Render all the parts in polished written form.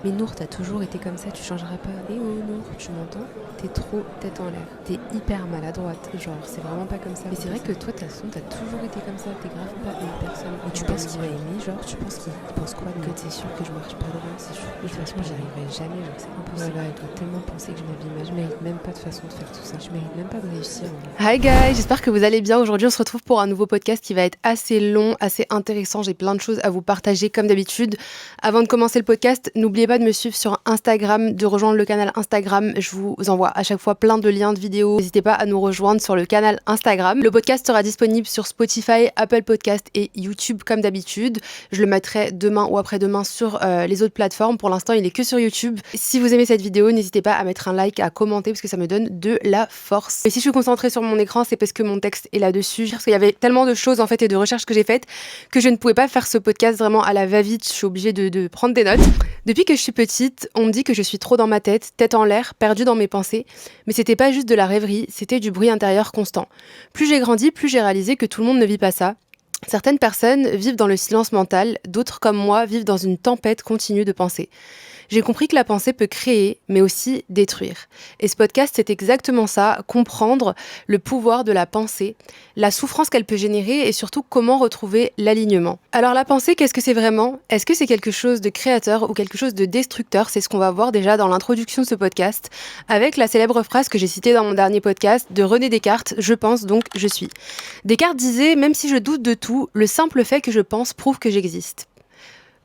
Mais Nour, t'as toujours été comme ça, tu changeras pas. Eh oh Nour, tu m'entends? T'es trop tête en l'air. T'es hyper maladroite. Genre, c'est vraiment pas comme ça. Mais c'est vrai que toi, t'as toujours été comme ça. T'es grave pas une personne. Et tu penses qu'il m'a aimé, genre, tu penses qu'il pense quoi de moi? C'est sûr que je marche pas droit, c'est sûr. Mais de toute façon, j'y arriverai jamais, genre, c'est impossible. Voilà, elle doit tellement penser que je m'habille mal. Je mérite même pas de façon de faire tout ça. Je mérite même pas de réussir. Hi guys, j'espère que vous allez bien. Aujourd'hui, on se retrouve pour un nouveau podcast qui va être assez long, assez intéressant. J'ai plein de choses à vous partager comme d'habitude. Avant de commencer le podcast, n'oubliez pas de me suivre sur Instagram, de rejoindre le canal Instagram. Je vous envoie à chaque fois plein de liens de vidéos. N'hésitez pas à nous rejoindre sur le canal Instagram. Le podcast sera disponible sur Spotify, Apple Podcast et YouTube comme d'habitude. Je le mettrai demain ou après-demain sur les autres plateformes. Pour l'instant, il est que sur YouTube. Si vous aimez cette vidéo, n'hésitez pas à mettre un like, à commenter parce que ça me donne de la force. Et si je suis concentrée sur mon écran, c'est parce que mon texte est là-dessus. Parce qu'il y avait tellement de choses en fait et de recherches que j'ai faites que je ne pouvais pas faire ce podcast vraiment à la va-vite. Je suis obligée de prendre des notes. Depuis que je suis petite, on me dit que je suis trop dans ma tête en l'air, perdue dans mes pensées. Mais c'était pas juste de la rêverie, c'était du bruit intérieur constant. Plus j'ai grandi, plus j'ai réalisé que tout le monde ne vit pas ça. Certaines personnes vivent dans le silence mental, d'autres comme moi vivent dans une tempête continue de pensées. J'ai compris que la pensée peut créer, mais aussi détruire. Et ce podcast, c'est exactement ça, comprendre le pouvoir de la pensée, la souffrance qu'elle peut générer et surtout comment retrouver l'alignement. Alors la pensée, qu'est-ce que c'est vraiment? Est-ce que c'est quelque chose de créateur ou quelque chose de destructeur? C'est ce qu'on va voir déjà dans l'introduction de ce podcast, avec la célèbre phrase que j'ai citée dans mon dernier podcast de René Descartes, je pense donc je suis. Descartes disait, même si je doute de tout, le simple fait que je pense prouve que j'existe.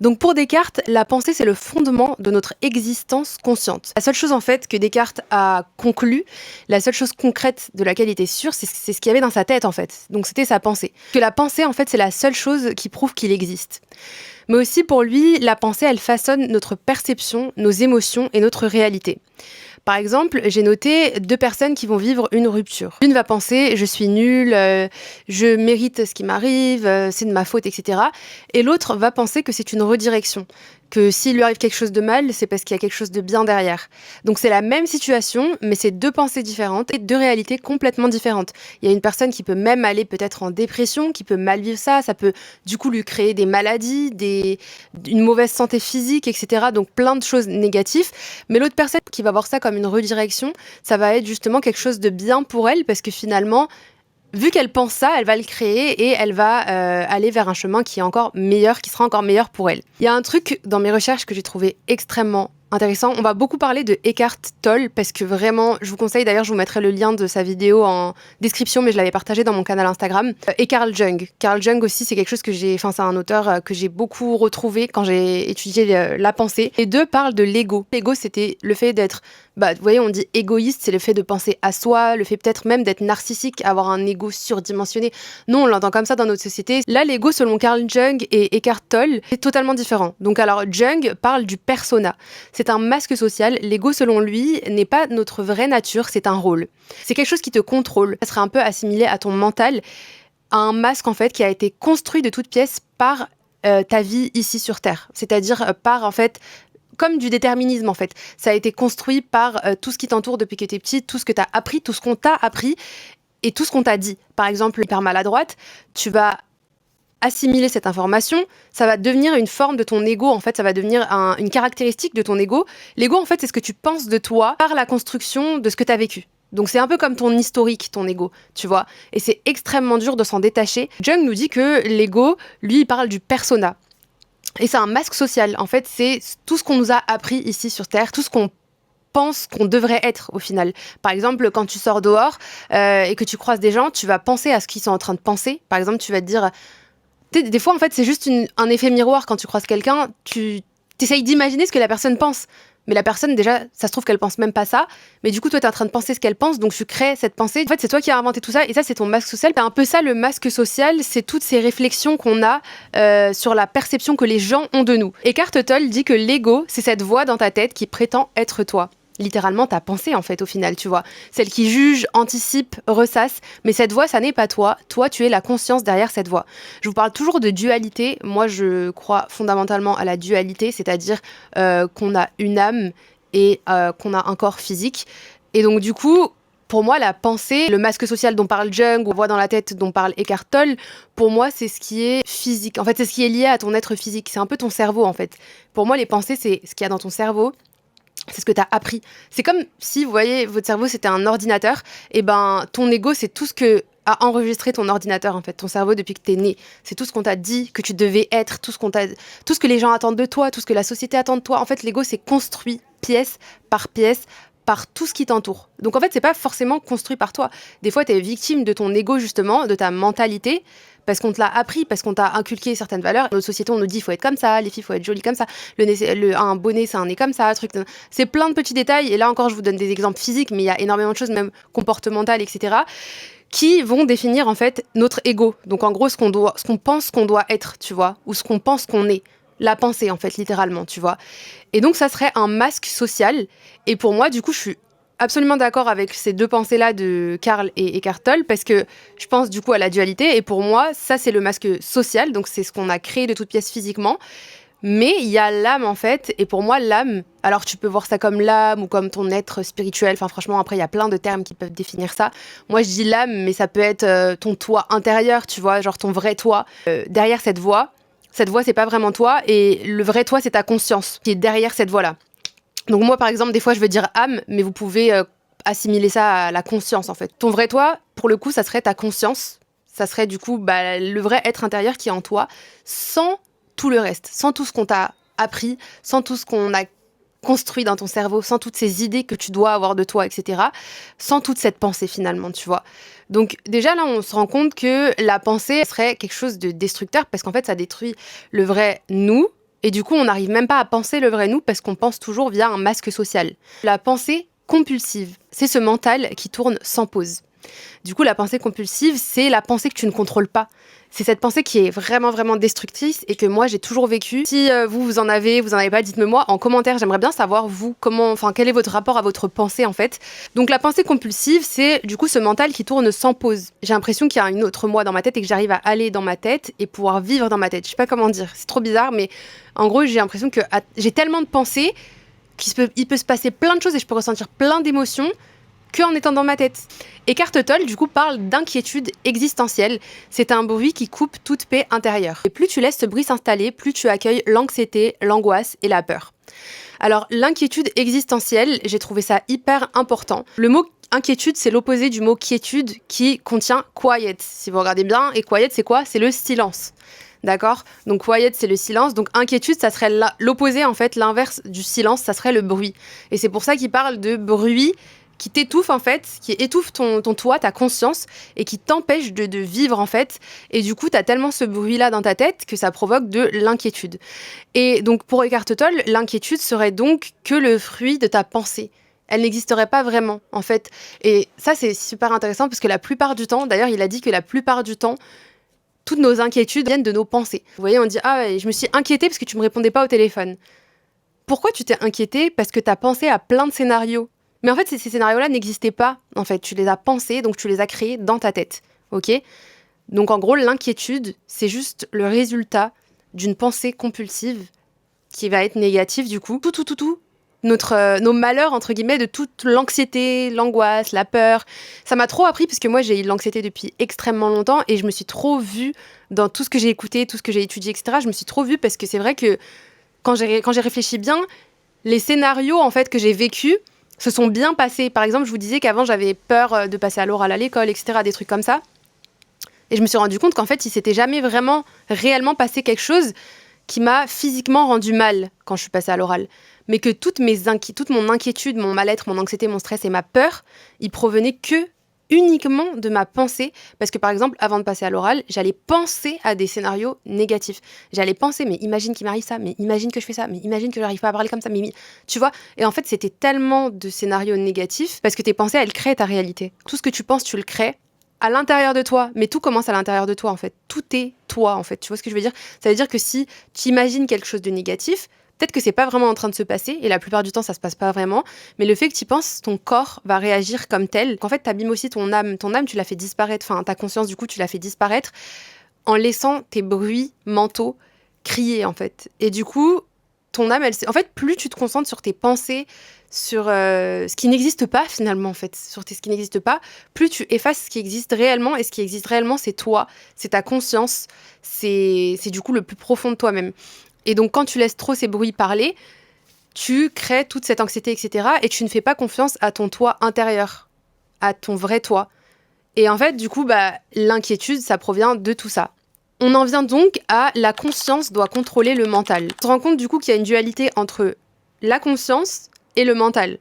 Donc pour Descartes, la pensée c'est le fondement de notre existence consciente. La seule chose en fait que Descartes a conclu, la seule chose concrète de laquelle il était sûr, c'est ce qu'il y avait dans sa tête en fait. Donc c'était sa pensée. Que la pensée en fait c'est la seule chose qui prouve qu'il existe. Mais aussi pour lui, la pensée elle façonne notre perception, nos émotions et notre réalité. Par exemple, j'ai noté 2 personnes qui vont vivre une rupture. L'une va penser « je suis nulle, je mérite ce qui m'arrive, c'est de ma faute, etc. » Et l'autre va penser que c'est une redirection, que s'il lui arrive quelque chose de mal, c'est parce qu'il y a quelque chose de bien derrière. Donc c'est la même situation, mais c'est 2 pensées différentes et 2 réalités complètement différentes. Il y a une personne qui peut même aller peut-être en dépression, qui peut mal vivre ça peut du coup lui créer des maladies, une mauvaise santé physique, etc. Donc plein de choses négatives. Mais l'autre personne qui va voir ça comme une redirection, ça va être justement quelque chose de bien pour elle parce que finalement, vu qu'elle pense ça, elle va le créer et elle va aller vers un chemin qui est encore meilleur, qui sera encore meilleur pour elle. Il y a un truc dans mes recherches que j'ai trouvé extrêmement intéressant. On va beaucoup parler de Eckhart Tolle parce que vraiment, je vous conseille, d'ailleurs je vous mettrai le lien de sa vidéo en description, mais je l'avais partagé dans mon canal Instagram. Et Carl Jung. Carl Jung aussi, c'est quelque chose que c'est un auteur que j'ai beaucoup retrouvé quand j'ai étudié la pensée. Les deux parlent de l'ego. L'ego, c'était le fait d'être, vous voyez, on dit égoïste, c'est le fait de penser à soi, le fait peut-être même d'être narcissique, avoir un ego surdimensionné. Non, on l'entend comme ça dans notre société. Là, l'ego, selon Carl Jung et Eckhart Tolle, c'est totalement différent. Donc alors, Jung parle du persona. C'est un masque social. L'ego, selon lui, n'est pas notre vraie nature, c'est un rôle. C'est quelque chose qui te contrôle. Ça serait un peu assimilé à ton mental, à un masque en fait qui a été construit de toutes pièces par ta vie ici sur Terre. C'est-à-dire par en fait comme du déterminisme en fait. Ça a été construit par tout ce qui t'entoure depuis que t'es petite, tout ce que t'as appris, tout ce qu'on t'a appris et tout ce qu'on t'a dit. Par exemple, hyper maladroite, tu vas assimiler cette information, ça va devenir une forme de ton ego, en fait, ça va devenir une caractéristique de ton ego. L'ego, en fait, c'est ce que tu penses de toi par la construction de ce que tu as vécu. Donc c'est un peu comme ton historique, ton ego, tu vois. Et c'est extrêmement dur de s'en détacher. Jung nous dit que l'ego, lui, il parle du persona. Et c'est un masque social. En fait, c'est tout ce qu'on nous a appris ici sur Terre, tout ce qu'on pense qu'on devrait être au final. Par exemple, quand tu sors dehors et que tu croises des gens, tu vas penser à ce qu'ils sont en train de penser. Par exemple, tu vas te dire... Des fois, en fait, c'est juste un effet miroir. Quand tu croises quelqu'un, tu essayes d'imaginer ce que la personne pense. Mais la personne, déjà, ça se trouve qu'elle pense même pas ça. Mais du coup, toi, t'es en train de penser ce qu'elle pense, donc tu crées cette pensée. En fait, c'est toi qui as inventé tout ça, et ça, c'est ton masque social. C'est un peu ça, le masque social, c'est toutes ces réflexions qu'on a sur la perception que les gens ont de nous. Eckhart Tolle dit que l'ego, c'est cette voix dans ta tête qui prétend être toi. Littéralement ta pensée en fait au final, tu vois. Celle qui juge, anticipe, ressasse, mais cette voix ça n'est pas toi. Toi tu es la conscience derrière cette voix. Je vous parle toujours de dualité. Moi je crois fondamentalement à la dualité, c'est-à-dire qu'on a une âme et qu'on a un corps physique. Et donc du coup, Pour moi, la pensée, le masque social dont parle Jung, ou voix dans la tête dont parle Eckhart Tolle, pour moi, c'est ce qui est physique. En fait, c'est ce qui est lié à ton être physique. C'est un peu ton cerveau, en fait. Pour moi, les pensées, c'est ce qu'il y a dans ton cerveau. C'est ce que tu as appris. C'est comme si, vous voyez, votre cerveau, c'était un ordinateur. Et ben, ton ego, c'est tout ce que a enregistré ton ordinateur, en fait. Ton cerveau, depuis que t'es né. C'est tout ce qu'on t'a dit que tu devais être, tout ce que les gens attendent de toi, tout ce que la société attend de toi. En fait, l'ego, c'est construit pièce par tout ce qui t'entoure. Donc en fait, c'est pas forcément construit par toi. Des fois, tu es victime de ton ego, justement, de ta mentalité, parce qu'on te l'a appris, parce qu'on t'a inculqué certaines valeurs. Dans notre société, on nous dit, il faut être comme ça, les filles, il faut être jolies comme ça, un bonnet, c'est un nez comme ça, truc. C'est plein de petits détails, et là encore, je vous donne des exemples physiques, mais il y a énormément de choses, même comportementales, etc., qui vont définir, en fait, notre ego. Donc en gros, ce qu'on pense qu'on doit être, tu vois, ou ce qu'on pense qu'on est. La pensée, en fait, littéralement, tu vois. Et donc, ça serait un masque social. Et pour moi, du coup, je suis absolument d'accord avec ces deux pensées-là de Karl et Eckhart Tolle, parce que je pense, du coup, à la dualité. Et pour moi, ça, c'est le masque social. Donc, c'est ce qu'on a créé de toute pièce physiquement. Mais il y a l'âme, en fait. Et pour moi, l'âme, alors tu peux voir ça comme l'âme ou comme ton être spirituel. Enfin, franchement, après, il y a plein de termes qui peuvent définir ça. Moi, je dis l'âme, mais ça peut être ton toi intérieur, tu vois, genre ton vrai toi. Derrière cette voix, c'est pas vraiment toi, et le vrai toi, c'est ta conscience qui est derrière cette voix-là. Donc moi, par exemple, des fois, je veux dire âme, mais vous pouvez assimiler ça à la conscience, en fait. Ton vrai toi, pour le coup, ça serait ta conscience. Ça serait, du coup, le vrai être intérieur qui est en toi, sans tout le reste, sans tout ce qu'on t'a appris, sans tout ce qu'on a construit dans ton cerveau, sans toutes ces idées que tu dois avoir de toi, etc., sans toute cette pensée, finalement, tu vois. Donc déjà là, on se rend compte que la pensée serait quelque chose de destructeur, parce qu'en fait, ça détruit le vrai nous, et du coup, on n'arrive même pas à penser le vrai nous, parce qu'on pense toujours via un masque social. La pensée compulsive, c'est ce mental qui tourne sans pause. Du coup, la pensée compulsive, c'est la pensée que tu ne contrôles pas. C'est cette pensée qui est vraiment, vraiment destructrice et que moi, j'ai toujours vécu. Si vous en avez pas, dites-le moi en commentaire. J'aimerais bien savoir, vous, quel est votre rapport à votre pensée, en fait. Donc, la pensée compulsive, c'est du coup ce mental qui tourne sans pause. J'ai l'impression qu'il y a une autre moi dans ma tête et que j'arrive à aller dans ma tête et pouvoir vivre dans ma tête. Je sais pas comment dire, c'est trop bizarre, mais en gros, j'ai l'impression que j'ai tellement de pensées qu'il peut se passer plein de choses et je peux ressentir plein d'émotions qu'en étant dans ma tête. Eckhart Tolle, du coup, parle d'inquiétude existentielle. C'est un bruit qui coupe toute paix intérieure. Et plus tu laisses ce bruit s'installer, plus tu accueilles l'anxiété, l'angoisse et la peur. Alors, l'inquiétude existentielle, j'ai trouvé ça hyper important. Le mot inquiétude, c'est l'opposé du mot quiétude qui contient quiet. Si vous regardez bien, et quiet, c'est quoi ? C'est le silence. D'accord ? Donc quiet, c'est le silence. Donc inquiétude, ça serait l'opposé, en fait, l'inverse du silence, ça serait le bruit. Et c'est pour ça qu'il parle de bruit qui t'étouffe, en fait, qui étouffe ton toi, ta conscience, et qui t'empêche de vivre, en fait. Et du coup, t'as tellement ce bruit-là dans ta tête que ça provoque de l'inquiétude. Et donc, pour Eckhart Tolle, l'inquiétude serait donc que le fruit de ta pensée. Elle n'existerait pas vraiment, en fait. Et ça, c'est super intéressant, parce que la plupart du temps, d'ailleurs, il a dit que la plupart du temps, toutes nos inquiétudes viennent de nos pensées. Vous voyez, on dit « Ah, je me suis inquiétée parce que tu me répondais pas au téléphone. » Pourquoi tu t'es inquiétée ? Parce que t'as pensé à plein de scénarios. Mais en fait, ces scénarios-là n'existaient pas. En fait, tu les as pensés, donc tu les as créés dans ta tête. Ok ? Donc en gros, l'inquiétude, c'est juste le résultat d'une pensée compulsive qui va être négative du coup. Tout. Nos malheurs, entre guillemets, de toute l'anxiété, l'angoisse, la peur. Ça m'a trop appris parce que moi, j'ai eu de l'anxiété depuis extrêmement longtemps et je me suis trop vue dans tout ce que j'ai écouté, tout ce que j'ai étudié, etc. Je me suis trop vue parce que c'est vrai que quand j'ai réfléchi bien, les scénarios en fait que j'ai vécus se sont bien passés. Par exemple, je vous disais qu'avant, j'avais peur de passer à l'oral à l'école, etc., des trucs comme ça. Et je me suis rendu compte qu'en fait, il s'était jamais vraiment, réellement passé quelque chose qui m'a physiquement rendu mal quand je suis passée à l'oral. Mais que toute mon inquiétude, mon mal-être, mon anxiété, mon stress et ma peur, ils provenaient que uniquement de ma pensée. Parce que par exemple, avant de passer à l'oral, j'allais penser à des scénarios négatifs. J'allais penser, mais imagine qu'il m'arrive ça, mais imagine que je fais ça, mais imagine que j'arrive pas à parler comme ça, mais tu vois. Et en fait, c'était tellement de scénarios négatifs parce que tes pensées, elles créent ta réalité. Tout ce que tu penses, tu le crées à l'intérieur de toi, mais tout commence à l'intérieur de toi en fait. Tout est toi en fait. Tu vois ce que je veux dire ? Ça veut dire que si tu imagines quelque chose de négatif, peut-être que c'est pas vraiment en train de se passer, et la plupart du temps ça se passe pas vraiment, mais le fait que tu y penses, ton corps va réagir comme tel. En fait, t'abîmes aussi ton âme. Ton âme, tu la fais disparaître, enfin ta conscience du coup, tu la fais disparaître en laissant tes bruits mentaux crier en fait. Et du coup, ton âme, en fait, plus tu te concentres sur tes pensées, sur ce qui n'existe pas finalement, en fait, sur ce qui n'existe pas, plus tu effaces ce qui existe réellement. Et ce qui existe réellement, c'est toi, c'est ta conscience, c'est du coup le plus profond de toi-même. Et donc, quand tu laisses trop ces bruits parler, tu crées toute cette anxiété, etc. Et tu ne fais pas confiance à ton toi intérieur, à ton vrai toi. Et en fait, du coup, l'inquiétude, ça provient de tout ça. On en vient donc à la conscience doit contrôler le mental. Tu te rends compte du coup qu'il y a une dualité entre la conscience et le mental.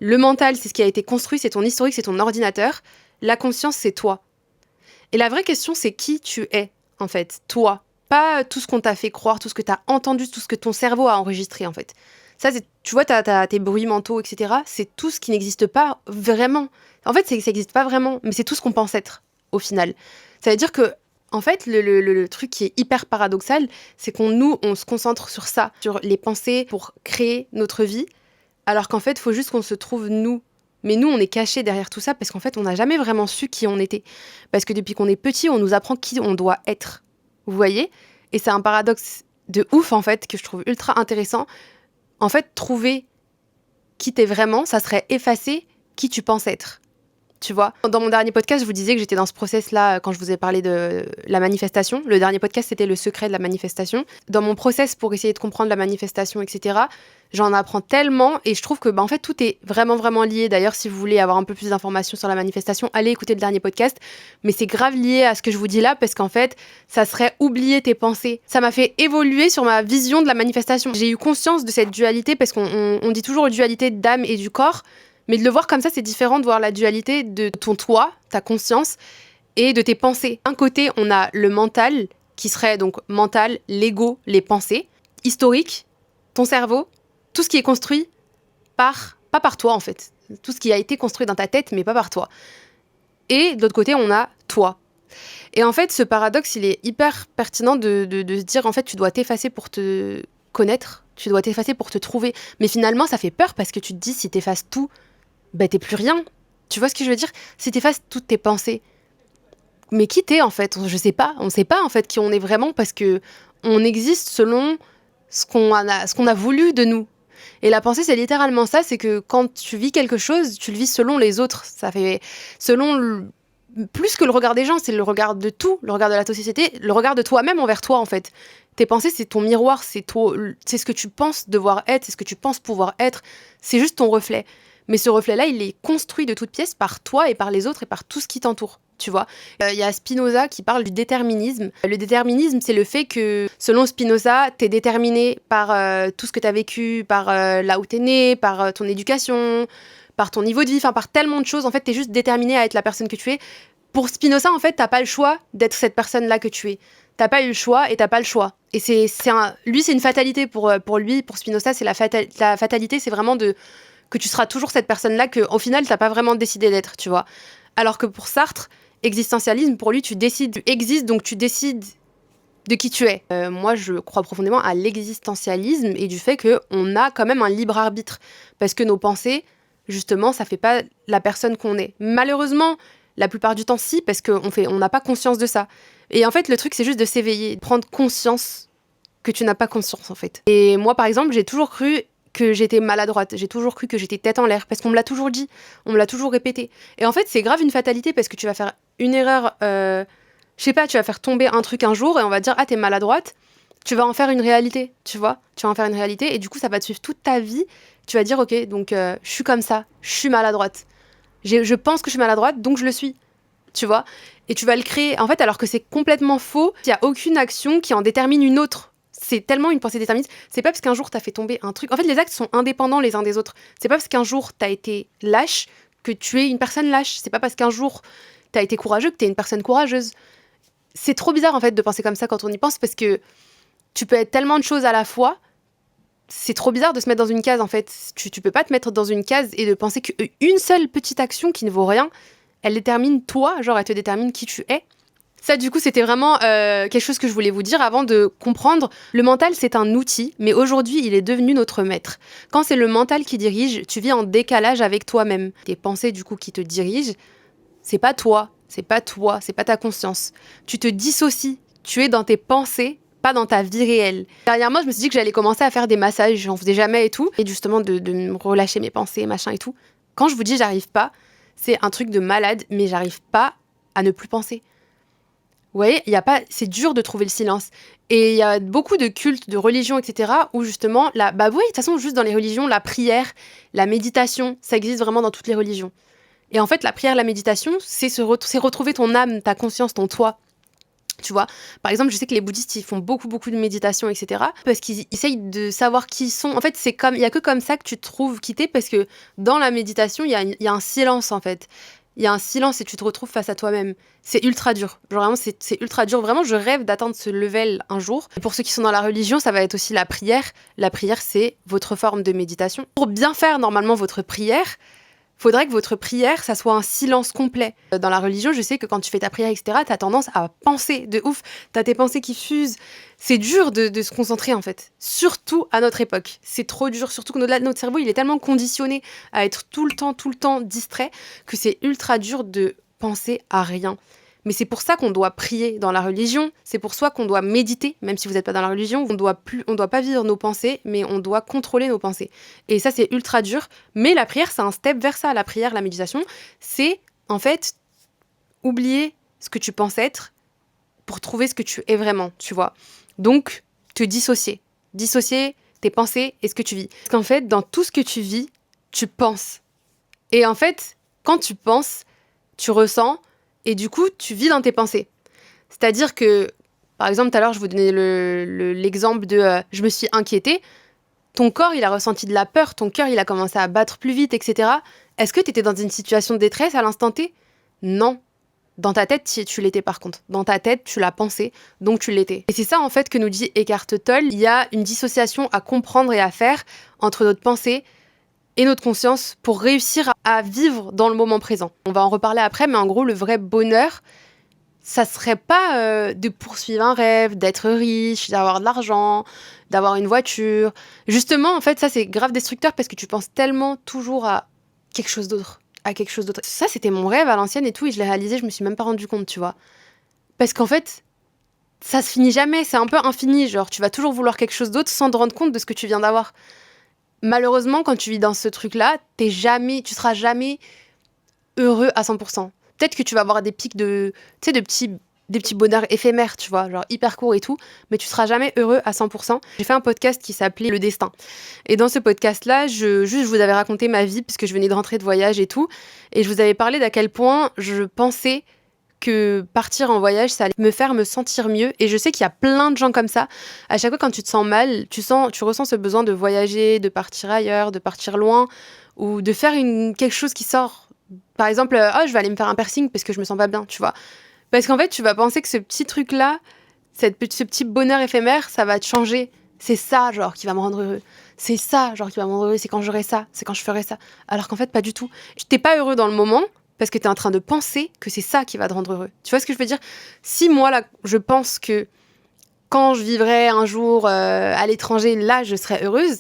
Le mental, c'est ce qui a été construit, c'est ton historique, c'est ton ordinateur. La conscience, c'est toi. Et la vraie question, c'est qui tu es, en fait, toi. Pas tout ce qu'on t'a fait croire, tout ce que t'as entendu, tout ce que ton cerveau a enregistré, en fait. Ça, tu vois, t'as tes bruits mentaux, etc. C'est tout ce qui n'existe pas vraiment. En fait, ça n'existe pas vraiment, mais c'est tout ce qu'on pense être, au final. Ça veut dire que en fait, le truc qui est hyper paradoxal, c'est on se concentre sur ça, sur les pensées pour créer notre vie, alors qu'en fait, il faut juste qu'on se trouve nous. Mais nous, on est cachés derrière tout ça parce qu'en fait, on n'a jamais vraiment su qui on était. Parce que depuis qu'on est petit, on nous apprend qui on doit être. Vous voyez ? Et c'est un paradoxe de ouf, en fait, que je trouve ultra intéressant. En fait, trouver qui t'es vraiment, ça serait effacer qui tu penses être. Tu vois, dans mon dernier podcast, je vous disais que j'étais dans ce process-là quand je vous ai parlé de la manifestation. Le dernier podcast, c'était le secret de la manifestation. Dans mon process pour essayer de comprendre la manifestation, etc., j'en apprends tellement et je trouve que en fait, tout est vraiment, vraiment lié. D'ailleurs, si vous voulez avoir un peu plus d'informations sur la manifestation, allez écouter le dernier podcast. Mais c'est grave lié à ce que je vous dis là parce qu'en fait, ça serait oublier tes pensées. Ça m'a fait évoluer sur ma vision de la manifestation. J'ai eu conscience de cette dualité parce qu'on dit toujours dualité d'âme et du corps. Mais de le voir comme ça, c'est différent de voir la dualité de ton toi, ta conscience, et de tes pensées. D'un côté, on a le mental, qui serait donc mental, l'ego, les pensées. Historique, ton cerveau, tout ce qui est construit pas par toi en fait. Tout ce qui a été construit dans ta tête, mais pas par toi. Et de l'autre côté, on a toi. Et en fait, ce paradoxe, il est hyper pertinent de se dire, en fait, tu dois t'effacer pour te connaître, tu dois t'effacer pour te trouver. Mais finalement, ça fait peur parce que tu te dis, si t'effaces tout, t'es plus rien. Tu vois ce que je veux dire ? Si t'effaces toutes tes pensées. Mais qui t'es en fait ? Je sais pas. On sait pas en fait qui on est vraiment parce que on existe selon ce qu'on a voulu de nous. Et la pensée, c'est littéralement ça, c'est que quand tu vis quelque chose, tu le vis selon les autres. Ça fait plus que le regard des gens, c'est le regard de tout, le regard de la société, le regard de toi-même envers toi en fait. Tes pensées, c'est ton miroir, c'est ce que tu penses devoir être, c'est ce que tu penses pouvoir être, c'est juste ton reflet. Mais ce reflet-là, il est construit de toutes pièces par toi et par les autres et par tout ce qui t'entoure, tu vois. Il y a Spinoza qui parle du déterminisme. Le déterminisme, c'est le fait que, selon Spinoza, t'es déterminé par tout ce que t'as vécu, par là où t'es né, par ton éducation, par ton niveau de vie, enfin par tellement de choses. En fait, t'es juste déterminé à être la personne que tu es. Pour Spinoza, en fait, t'as pas le choix d'être cette personne-là que tu es. T'as pas eu le choix et t'as pas le choix. Et lui, c'est une fatalité pour lui, pour Spinoza, c'est la fatalité, c'est vraiment que tu seras toujours cette personne-là qu'au final, t'as pas vraiment décidé d'être, tu vois. Alors que pour Sartre, existentialisme, pour lui, tu existes, donc tu décides de qui tu es. Moi, je crois profondément à l'existentialisme et du fait qu'on a quand même un libre arbitre. Parce que nos pensées, justement, ça fait pas la personne qu'on est. Malheureusement, la plupart du temps, si, parce qu'on n'a pas conscience de ça. Et en fait, le truc, c'est juste de s'éveiller, de prendre conscience que tu n'as pas conscience, en fait. Et moi, par exemple, j'ai toujours cru que j'étais maladroite, j'ai toujours cru que j'étais tête en l'air, parce qu'on me l'a toujours dit, on me l'a toujours répété. Et en fait, c'est grave une fatalité, parce que tu vas faire une erreur, je sais pas, tu vas faire tomber un truc un jour, et on va dire, ah, t'es maladroite, tu vas en faire une réalité, tu vois, tu vas en faire une réalité, et du coup, ça va te suivre toute ta vie, tu vas dire, ok, donc je suis comme ça, je suis maladroite. Je pense que je suis maladroite, donc je le suis, tu vois. Et tu vas le créer, en fait, alors que c'est complètement faux, il n'y a aucune action qui en détermine une autre. C'est tellement une pensée déterministe. C'est pas parce qu'un jour t'as fait tomber un truc. En fait, les actes sont indépendants les uns des autres. C'est pas parce qu'un jour t'as été lâche que tu es une personne lâche. C'est pas parce qu'un jour t'as été courageux que t'es une personne courageuse. C'est trop bizarre en fait de penser comme ça quand on y pense parce que tu peux être tellement de choses à la fois. C'est trop bizarre de se mettre dans une case en fait. Tu peux pas te mettre dans une case et de penser qu'une seule petite action qui ne vaut rien, elle détermine toi, genre elle te détermine qui tu es. Ça, du coup, c'était vraiment quelque chose que je voulais vous dire avant de comprendre. Le mental, c'est un outil, mais aujourd'hui, il est devenu notre maître. Quand c'est le mental qui dirige, tu vis en décalage avec toi-même. Tes pensées, du coup, qui te dirigent, c'est pas toi, c'est pas ta conscience. Tu te dissocies, tu es dans tes pensées pas dans ta vie réelle. Dernièrement, je me suis dit que j'allais commencer à faire des massages, j'en faisais jamais et tout, et justement de me relâcher mes pensées, machin et tout. Quand je vous dis j'arrive pas, c'est un truc de malade, mais j'arrive pas à ne plus penser. Vous voyez, c'est dur de trouver le silence. Et il y a beaucoup de cultes, de religions, etc., où justement, oui, de toute façon, juste dans les religions, la prière, la méditation, ça existe vraiment dans toutes les religions. Et en fait, la prière, la méditation, c'est retrouver ton âme, ta conscience, ton toi. Tu vois, par exemple, je sais que les bouddhistes, ils font beaucoup de méditation, etc., parce qu'ils essayent de savoir qui ils sont. En fait, il y a que comme ça que tu te trouves qui t'es, parce que dans la méditation, il y a un silence, en fait. Il y a un silence et tu te retrouves face à toi-même. C'est ultra dur. Genre vraiment, c'est ultra dur. Vraiment, je rêve d'atteindre ce level un jour. Et pour ceux qui sont dans la religion, ça va être aussi la prière. La prière, c'est votre forme de méditation. Pour bien faire normalement votre prière, faudrait que votre prière, ça soit un silence complet. Dans la religion, je sais que quand tu fais ta prière, etc., t'as tendance à penser de ouf. T'as tes pensées qui fusent. C'est dur de se concentrer, en fait. Surtout à notre époque. C'est trop dur. Surtout que notre cerveau, il est tellement conditionné à être tout le temps distrait que c'est ultra dur de penser à rien. Mais c'est pour ça qu'on doit prier dans la religion, c'est pour ça qu'on doit méditer, même si vous n'êtes pas dans la religion, on doit pas vivre nos pensées, mais on doit contrôler nos pensées. Et ça, c'est ultra dur, mais la prière, c'est un step vers ça. La prière, la méditation, c'est en fait oublier ce que tu penses être pour trouver ce que tu es vraiment, tu vois. Donc, te dissocier tes pensées et ce que tu vis. Parce qu'en fait, dans tout ce que tu vis, tu penses. Et en fait, quand tu penses, tu ressens, et du coup, tu vis dans tes pensées. C'est-à-dire que, par exemple, tout à l'heure, je vous donnais l'exemple de je me suis inquiétée. Ton corps, il a ressenti de la peur, ton cœur, il a commencé à battre plus vite, etc. Est-ce que tu étais dans une situation de détresse à l'instant T ? Non. Dans ta tête, tu l'étais par contre. Dans ta tête, tu l'as pensé, donc tu l'étais. Et c'est ça, en fait, que nous dit Eckhart Tolle. Il y a une dissociation à comprendre et à faire entre notre pensée et notre conscience pour réussir à vivre dans le moment présent. On va en reparler après, mais en gros, le vrai bonheur, ça serait pas de poursuivre un rêve, d'être riche, d'avoir de l'argent, d'avoir une voiture. Justement, en fait, ça, c'est grave destructeur parce que tu penses tellement toujours à quelque chose d'autre. Ça, c'était mon rêve à l'ancienne et tout, et je l'ai réalisé, je me suis même pas rendu compte, tu vois. Parce qu'en fait, ça se finit jamais, c'est un peu infini, genre, tu vas toujours vouloir quelque chose d'autre sans te rendre compte de ce que tu viens d'avoir. Malheureusement, quand tu vis dans ce truc-là, tu seras jamais heureux à 100%. Peut-être que tu vas avoir des pics de petits bonheurs éphémères, tu vois, genre hyper courts et tout, mais tu seras jamais heureux à 100%. J'ai fait un podcast qui s'appelait Le Destin. Et dans ce podcast-là, je vous avais raconté ma vie, puisque je venais de rentrer de voyage et tout, et je vous avais parlé d'à quel point je pensais que partir en voyage, ça allait me faire me sentir mieux. Et je sais qu'il y a plein de gens comme ça. À chaque fois, quand tu te sens mal, tu ressens ce besoin de voyager, de partir ailleurs, de partir loin, ou de faire quelque chose qui sort. Par exemple, je vais aller me faire un piercing parce que je me sens pas bien, tu vois. Parce qu'en fait, tu vas penser que ce petit truc-là, ce petit bonheur éphémère, ça va te changer. C'est ça, genre, qui va me rendre heureux. C'est ça, genre, qui va me rendre heureux. C'est quand j'aurai ça. C'est quand je ferai ça. Alors qu'en fait, pas du tout. T'es pas heureux dans le moment, parce que tu es en train de penser que c'est ça qui va te rendre heureux. Tu vois ce que je veux dire ? Si moi, là, je pense que quand je vivrai un jour à l'étranger, là, je serai heureuse,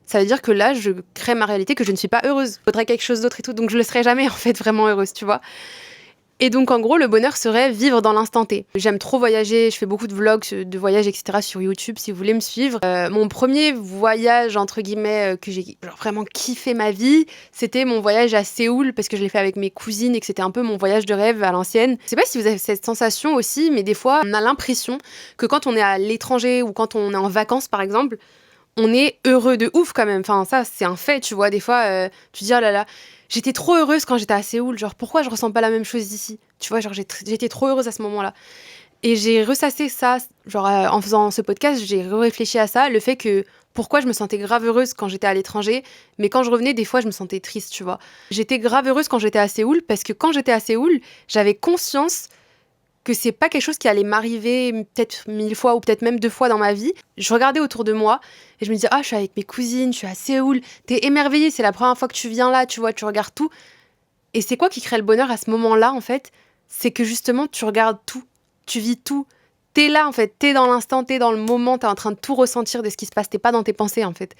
ça veut dire que là, je crée ma réalité, que je ne suis pas heureuse. Il faudrait quelque chose d'autre et tout, donc je ne le serai jamais, en fait, vraiment heureuse, tu vois ? Et donc, en gros, le bonheur serait vivre dans l'instant T. J'aime trop voyager, je fais beaucoup de vlogs de voyages, etc. sur YouTube, si vous voulez me suivre. Mon premier voyage, entre guillemets, que j'ai vraiment kiffé ma vie, c'était mon voyage à Séoul, parce que je l'ai fait avec mes cousines et que c'était un peu mon voyage de rêve à l'ancienne. Je sais pas si vous avez cette sensation aussi, mais des fois, on a l'impression que quand on est à l'étranger ou quand on est en vacances, par exemple, on est heureux de ouf quand même. Enfin, ça, c'est un fait, tu vois. Des fois, tu dis, oh là là, j'étais trop heureuse quand j'étais à Séoul. Genre, pourquoi je ressens pas la même chose ici ? Tu vois, genre, j'étais trop heureuse à ce moment-là. Et j'ai ressassé ça, genre, en faisant ce podcast, j'ai réfléchi à ça, le fait que pourquoi je me sentais grave heureuse quand j'étais à l'étranger, mais quand je revenais, des fois, je me sentais triste, tu vois. J'étais grave heureuse quand j'étais à Séoul, parce que quand j'étais à Séoul, j'avais conscience que c'est pas quelque chose qui allait m'arriver peut-être 1000 fois ou peut-être même 2 fois dans ma vie. Je regardais autour de moi et je me disais, je suis avec mes cousines, je suis à Séoul, t'es émerveillée, c'est la première fois que tu viens là, tu vois, tu regardes tout. Et c'est quoi qui crée le bonheur à ce moment-là, en fait ? C'est que justement, tu regardes tout, tu vis tout. T'es là, en fait, t'es dans l'instant, t'es dans le moment, t'es en train de tout ressentir de ce qui se passe, t'es pas dans tes pensées, en fait.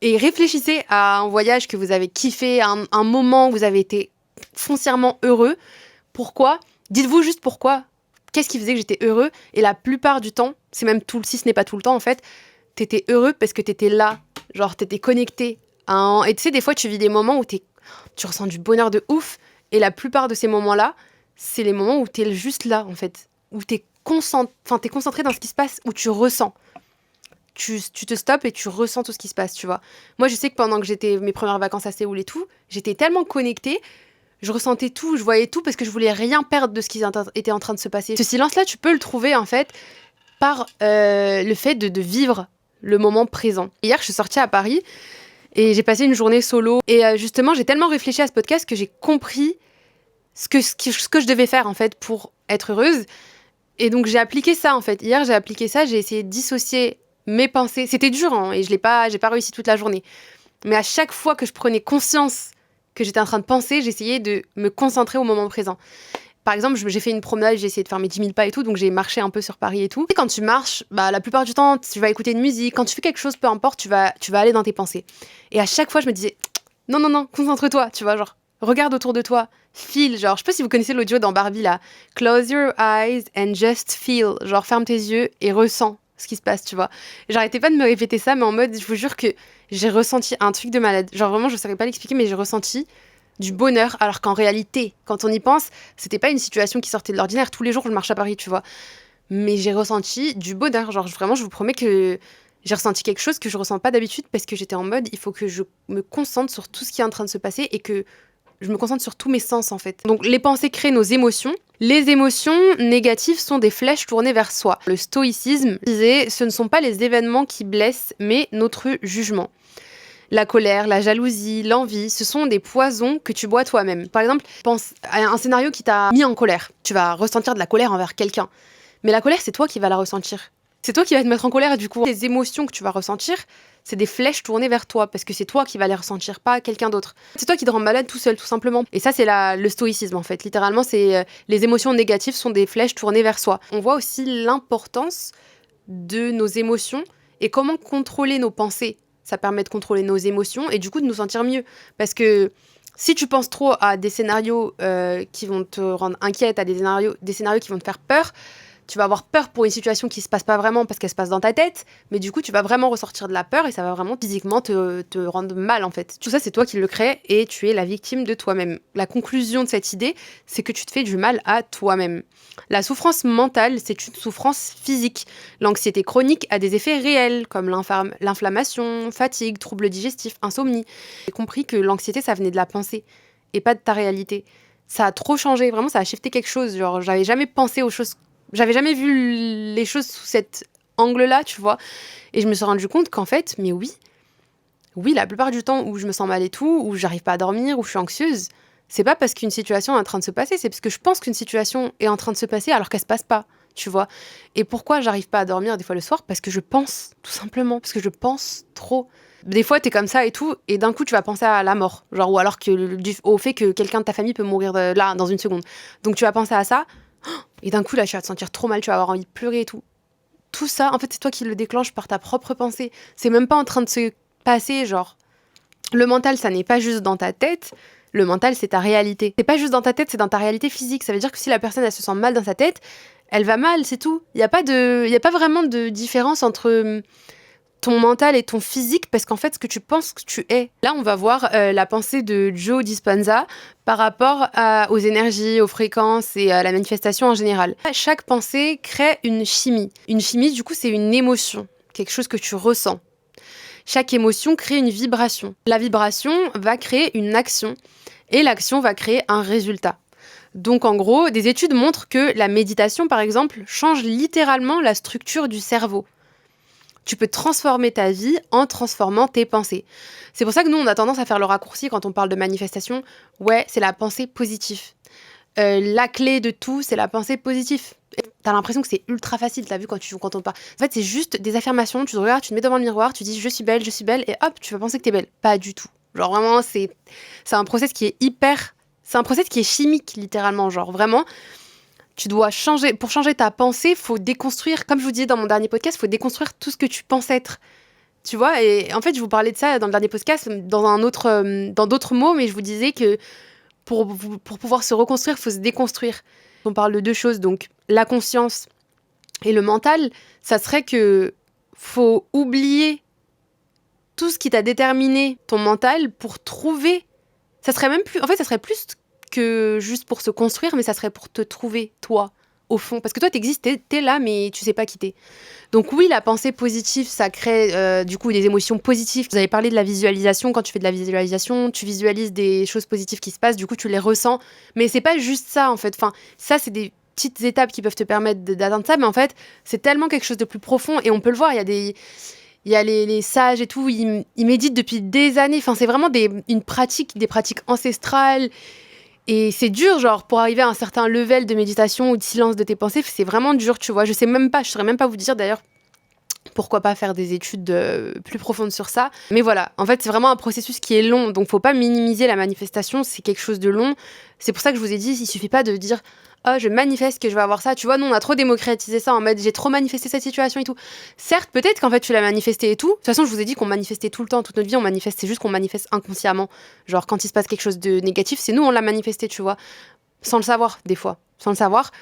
Et réfléchissez à un voyage que vous avez kiffé, à un moment où vous avez été foncièrement heureux. Pourquoi ? Dites-vous juste pourquoi. qu'est-ce qui faisait que j'étais heureux. Et la plupart du temps, c'est même tout, si ce n'est pas tout le temps en fait, t'étais heureux parce que t'étais là, genre t'étais connecté. Et tu sais, des fois, tu vis des moments où tu ressens du bonheur de ouf. Et la plupart de ces moments-là, c'est les moments où t'es juste là, en fait. Où t'es concentré dans ce qui se passe, où tu ressens. Tu te stoppes et tu ressens tout ce qui se passe, tu vois. Moi, je sais que pendant que j'étais mes premières vacances à Séoul et tout, j'étais tellement connectée, je ressentais tout, je voyais tout parce que je voulais rien perdre de ce qui était en train de se passer. Ce silence-là, tu peux le trouver, en fait, par le fait de vivre le moment présent. Hier, je suis sortie à Paris et j'ai passé une journée solo. Et justement, j'ai tellement réfléchi à ce podcast que j'ai compris ce que je devais faire, en fait, pour être heureuse. Et donc, j'ai appliqué ça, en fait. Hier, j'ai appliqué ça, j'ai essayé de dissocier mes pensées. C'était dur, hein, et j'ai pas réussi toute la journée. Mais à chaque fois que je prenais conscience que j'étais en train de penser, j'essayais de me concentrer au moment présent. Par exemple, j'ai fait une promenade, j'ai essayé de faire mes 10 000 pas et tout, donc j'ai marché un peu sur Paris et tout. Et quand tu marches, la plupart du temps, tu vas écouter une musique. Quand tu fais quelque chose, peu importe, tu vas aller dans tes pensées. Et à chaque fois, je me disais, non, concentre-toi, tu vois, genre, regarde autour de toi, feel, genre, je sais pas si vous connaissez l'audio dans Barbie, là, close your eyes and just feel, genre, ferme tes yeux et ressens ce qui se passe, tu vois. J'arrêtais pas de me répéter ça, mais en mode, je vous jure que j'ai ressenti un truc de malade. Genre, vraiment, je saurais pas l'expliquer, mais j'ai ressenti du bonheur, alors qu'en réalité, quand on y pense, c'était pas une situation qui sortait de l'ordinaire. Tous les jours, je marche à Paris, tu vois. Mais j'ai ressenti du bonheur. Genre, vraiment, je vous promets que j'ai ressenti quelque chose que je ressens pas d'habitude parce que j'étais en mode, il faut que je me concentre sur tout ce qui est en train de se passer et que je me concentre sur tous mes sens, en fait. Donc, les pensées créent nos émotions. Les émotions négatives sont des flèches tournées vers soi. Le stoïcisme disait, ce ne sont pas les événements qui blessent, mais notre jugement. La colère, la jalousie, l'envie, ce sont des poisons que tu bois toi-même. Par exemple, pense à un scénario qui t'a mis en colère. Tu vas ressentir de la colère envers quelqu'un. Mais la colère, c'est toi qui vas la ressentir. C'est toi qui vas te mettre en colère, du coup. Les émotions que tu vas ressentir, c'est des flèches tournées vers toi, parce que c'est toi qui vas les ressentir, pas quelqu'un d'autre. C'est toi qui te rends malade tout seul, tout simplement. Et ça, c'est le stoïcisme, en fait. Littéralement, c'est les émotions négatives sont des flèches tournées vers soi. On voit aussi l'importance de nos émotions et comment contrôler nos pensées. Ça permet de contrôler nos émotions et du coup de nous sentir mieux. Parce que si tu penses trop à des scénarios qui vont te rendre inquiète, à des scénarios qui vont te faire peur, tu vas avoir peur pour une situation qui se passe pas vraiment parce qu'elle se passe dans ta tête, mais du coup tu vas vraiment ressortir de la peur et ça va vraiment physiquement te rendre mal, en fait. Tout ça, c'est toi qui le crée et tu es la victime de toi-même. La conclusion de cette idée, c'est que tu te fais du mal à toi-même. La souffrance mentale, c'est une souffrance physique. L'anxiété chronique a des effets réels comme l'inflammation, fatigue, troubles digestifs, insomnie. J'ai compris que l'anxiété, ça venait de la pensée et pas de ta réalité. Ça a trop changé, vraiment, ça a shifté quelque chose. Genre, j'avais jamais pensé aux choses. J'avais jamais vu les choses sous cet angle-là, tu vois. Et je me suis rendu compte qu'en fait, mais oui, la plupart du temps où je me sens mal et tout, où j'arrive pas à dormir, où je suis anxieuse, c'est pas parce qu'une situation est en train de se passer, c'est parce que je pense qu'une situation est en train de se passer alors qu'elle se passe pas, tu vois. Et pourquoi j'arrive pas à dormir des fois le soir ? Parce que je pense, tout simplement, parce que je pense trop. Des fois, t'es comme ça et tout, et d'un coup, tu vas penser à la mort, genre, ou alors au fait que quelqu'un de ta famille peut mourir là, dans une seconde. Donc tu vas penser à ça, et d'un coup, là, tu vas te sentir trop mal, tu vas avoir envie de pleurer et tout. Tout ça, en fait, c'est toi qui le déclenches par ta propre pensée. C'est même pas en train de se passer, genre... Le mental, ça n'est pas juste dans ta tête. Le mental, c'est ta réalité. C'est pas juste dans ta tête, c'est dans ta réalité physique. Ça veut dire que si la personne, elle se sent mal dans sa tête, elle va mal, c'est tout. Il y a pas vraiment de différence entre ton mental et ton physique, parce qu'en fait, ce que tu penses que tu es. Là, on va voir la pensée de Joe Dispenza par rapport aux énergies, aux fréquences et à la manifestation en général. Chaque pensée crée une chimie. Une chimie, du coup, c'est une émotion, quelque chose que tu ressens. Chaque émotion crée une vibration. La vibration va créer une action et l'action va créer un résultat. Donc en gros, des études montrent que la méditation, par exemple, change littéralement la structure du cerveau. Tu peux transformer ta vie en transformant tes pensées. C'est pour ça que nous, on a tendance à faire le raccourci quand on parle de manifestation. Ouais, c'est la pensée positive. La clé de tout, c'est la pensée positive. T'as l'impression que c'est ultra facile, t'as vu quand on parle. En fait, c'est juste des affirmations, tu te regardes, tu te mets devant le miroir, tu dis je suis belle, et hop, tu vas penser que t'es belle. Pas du tout. Genre vraiment, c'est un process qui est c'est un process qui est chimique, littéralement. Genre vraiment, tu dois changer. Pour changer ta pensée, faut déconstruire, comme je vous disais dans mon dernier podcast, faut déconstruire tout ce que tu penses être. Tu vois, et en fait, je vous parlais de ça dans le dernier podcast, dans d'autres mots, mais je vous disais que pour pouvoir se reconstruire, il faut se déconstruire. On parle de deux choses, donc la conscience et le mental, ça serait que faut oublier tout ce qui t'a déterminé ton mental pour trouver. Ça serait même plus. En fait, ça serait plus que juste pour se construire, mais ça serait pour te trouver, toi, au fond. Parce que toi, t'existes, t'es là, mais tu sais pas qui t'es. Donc oui, la pensée positive, ça crée du coup des émotions positives. Vous avez parlé de la visualisation. Quand tu fais de la visualisation, tu visualises des choses positives qui se passent, du coup, tu les ressens. Mais c'est pas juste ça, en fait. Enfin, ça, c'est des petites étapes qui peuvent te permettre d'atteindre ça, mais en fait, c'est tellement quelque chose de plus profond, et on peut le voir, il y a les sages et tout, ils méditent depuis des années. Enfin, c'est vraiment des pratiques ancestrales. Et c'est dur, genre, pour arriver à un certain level de méditation ou de silence de tes pensées, c'est vraiment dur, tu vois. Je saurais même pas vous dire d'ailleurs pourquoi pas faire des études plus profondes sur ça. Mais voilà, en fait, c'est vraiment un processus qui est long, donc faut pas minimiser la manifestation, c'est quelque chose de long. C'est pour ça que je vous ai dit, il suffit pas de dire oh, je manifeste que je vais avoir ça. Tu vois, nous, on a trop démocratisé ça en mode j'ai trop manifesté cette situation et tout. Certes, peut-être qu'en fait, tu l'as manifesté et tout. De toute façon, je vous ai dit qu'on manifestait tout le temps, toute notre vie, on manifeste. C'est juste qu'on manifeste inconsciemment. Genre, quand il se passe quelque chose de négatif, c'est nous, on l'a manifesté, tu vois. Sans le savoir, des fois. Sans le savoir.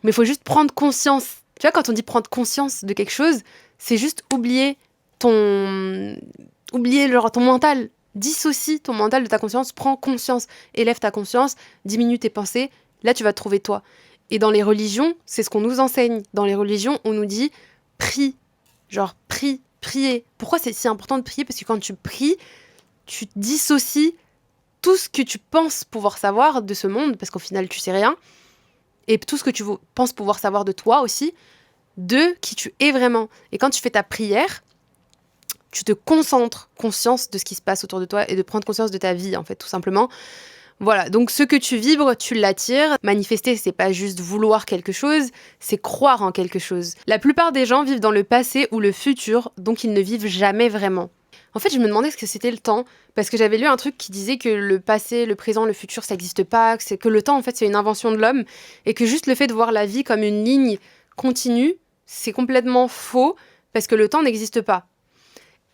Mais il faut juste prendre conscience. Tu vois, quand on dit prendre conscience de quelque chose, c'est juste oublier genre, ton mental. Dissocie ton mental de ta conscience. Prends conscience. Élève ta conscience. Diminue tes pensées. Là, tu vas te trouver toi. Et dans les religions, c'est ce qu'on nous enseigne. Dans les religions, on nous dit prie. Genre, prie, prier. Pourquoi c'est si important de prier ? Parce que quand tu pries, tu dissocies tout ce que tu penses pouvoir savoir de ce monde, parce qu'au final, tu sais rien, et tout ce que tu penses pouvoir savoir de toi aussi, de qui tu es vraiment. Et quand tu fais ta prière, tu te concentres, conscience de ce qui se passe autour de toi et de prendre conscience de ta vie, en fait, tout simplement. Voilà, donc ce que tu vibres, tu l'attires. Manifester, c'est pas juste vouloir quelque chose, c'est croire en quelque chose. La plupart des gens vivent dans le passé ou le futur, donc ils ne vivent jamais vraiment. En fait, je me demandais ce que c'était le temps, parce que j'avais lu un truc qui disait que le passé, le présent, le futur, ça n'existe pas, que le temps, en fait, c'est une invention de l'homme, et que juste le fait de voir la vie comme une ligne continue, c'est complètement faux, parce que le temps n'existe pas.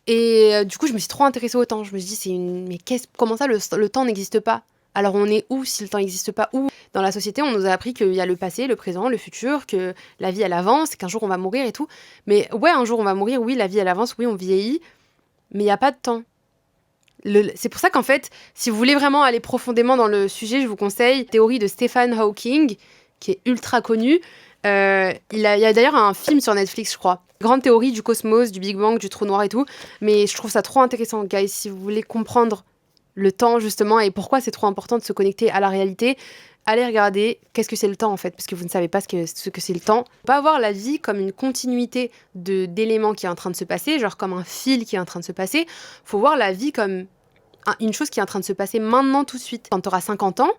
Et du coup, je me suis trop intéressée au temps. Je me suis dit, mais comment ça, le temps n'existe pas ? Alors on est où si le temps n'existe pas ? Où ? Dans la société, on nous a appris qu'il y a le passé, le présent, le futur, que la vie elle avance, qu'un jour on va mourir et tout. Mais ouais, un jour on va mourir, oui, la vie elle avance, oui, on vieillit, mais il n'y a pas de temps. C'est pour ça qu'en fait, si vous voulez vraiment aller profondément dans le sujet, je vous conseille la théorie de Stephen Hawking, qui est ultra connue. Il y a d'ailleurs un film sur Netflix, je crois. Grande théorie du cosmos, du Big Bang, du trou noir et tout. Mais je trouve ça trop intéressant, guys, si vous voulez comprendre le temps justement et pourquoi c'est trop important de se connecter à la réalité, allez regarder qu'est-ce que c'est le temps en fait, parce que vous ne savez pas ce que c'est le temps. Pas voir la vie comme une continuité d'éléments qui est en train de se passer, genre comme un fil qui est en train de se passer. Faut voir la vie comme une chose qui est en train de se passer maintenant tout de suite. Quand tu auras 50 ans,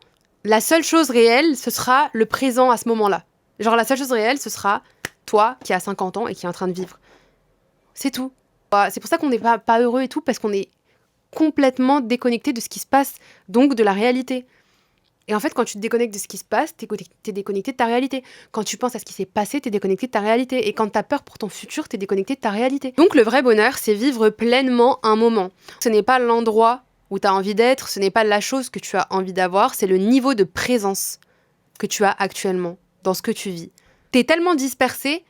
la seule chose réelle, ce sera le présent à ce moment-là. Genre la seule chose réelle, ce sera toi qui as 50 ans et qui est en train de vivre. C'est tout. C'est pour ça qu'on n'est pas heureux et tout, parce qu'on est complètement déconnecté de ce qui se passe, donc de la réalité. Et en fait, quand tu te déconnectes de ce qui se passe, t'es déconnecté de ta réalité. Quand tu penses à ce qui s'est passé, t'es déconnecté de ta réalité. Et quand t'as peur pour ton futur, t'es déconnecté de ta réalité. Donc le vrai bonheur, c'est vivre pleinement un moment. Ce n'est pas l'endroit où t'as envie d'être, ce n'est pas la chose que tu as envie d'avoir, c'est le niveau de présence que tu as actuellement dans ce que tu vis. T'es tellement dispersé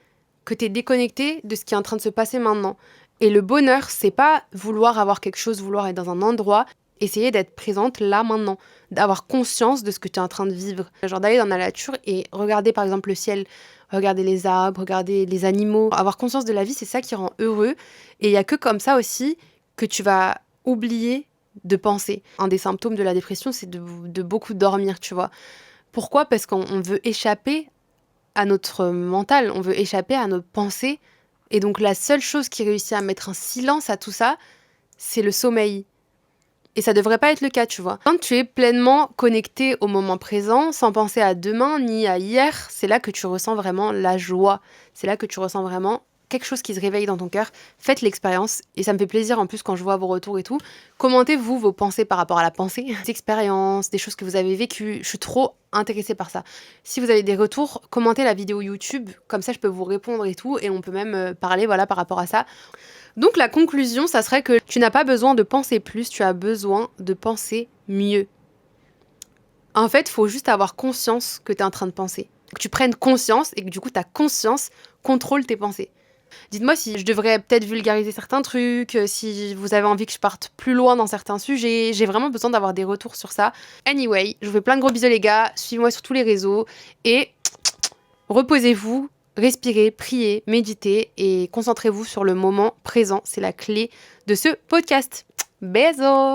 que t'es déconnecté de ce qui est en train de se passer maintenant. Et le bonheur, c'est pas vouloir avoir quelque chose, vouloir être dans un endroit, essayer d'être présente là, maintenant, d'avoir conscience de ce que tu es en train de vivre. Genre d'aller dans la nature et regarder par exemple le ciel, regarder les arbres, regarder les animaux. Avoir conscience de la vie, c'est ça qui rend heureux. Et il y a que comme ça aussi que tu vas oublier de penser. Un des symptômes de la dépression, c'est de beaucoup dormir, tu vois. Pourquoi ? Parce qu'on veut échapper à notre mental, on veut échapper à nos pensées. Et donc la seule chose qui réussit à mettre un silence à tout ça, c'est le sommeil. Et ça devrait pas être le cas, tu vois. Quand tu es pleinement connecté au moment présent, sans penser à demain ni à hier, c'est là que tu ressens vraiment la joie. C'est là que tu ressens vraiment quelque chose qui se réveille dans ton cœur. Faites l'expérience. Et ça me fait plaisir en plus quand je vois vos retours et tout. Commentez-vous vos pensées par rapport à la pensée. Des expériences, des choses que vous avez vécues. Je suis trop intéressée par ça. Si vous avez des retours, commentez la vidéo YouTube. Comme ça, je peux vous répondre et tout. Et on peut même parler par rapport à ça. Donc la conclusion, ça serait que tu n'as pas besoin de penser plus, tu as besoin de penser mieux. En fait, il faut juste avoir conscience que tu es en train de penser. que tu prennes conscience et que du coup ta conscience contrôle tes pensées. Dites-moi si je devrais peut-être vulgariser certains trucs, si vous avez envie que je parte plus loin dans certains sujets. J'ai vraiment besoin d'avoir des retours sur ça. Anyway, je vous fais plein de gros bisous les gars, suivez-moi sur tous les réseaux et reposez-vous, respirez, priez, méditez et concentrez-vous sur le moment présent. C'est la clé de ce podcast. Bisous!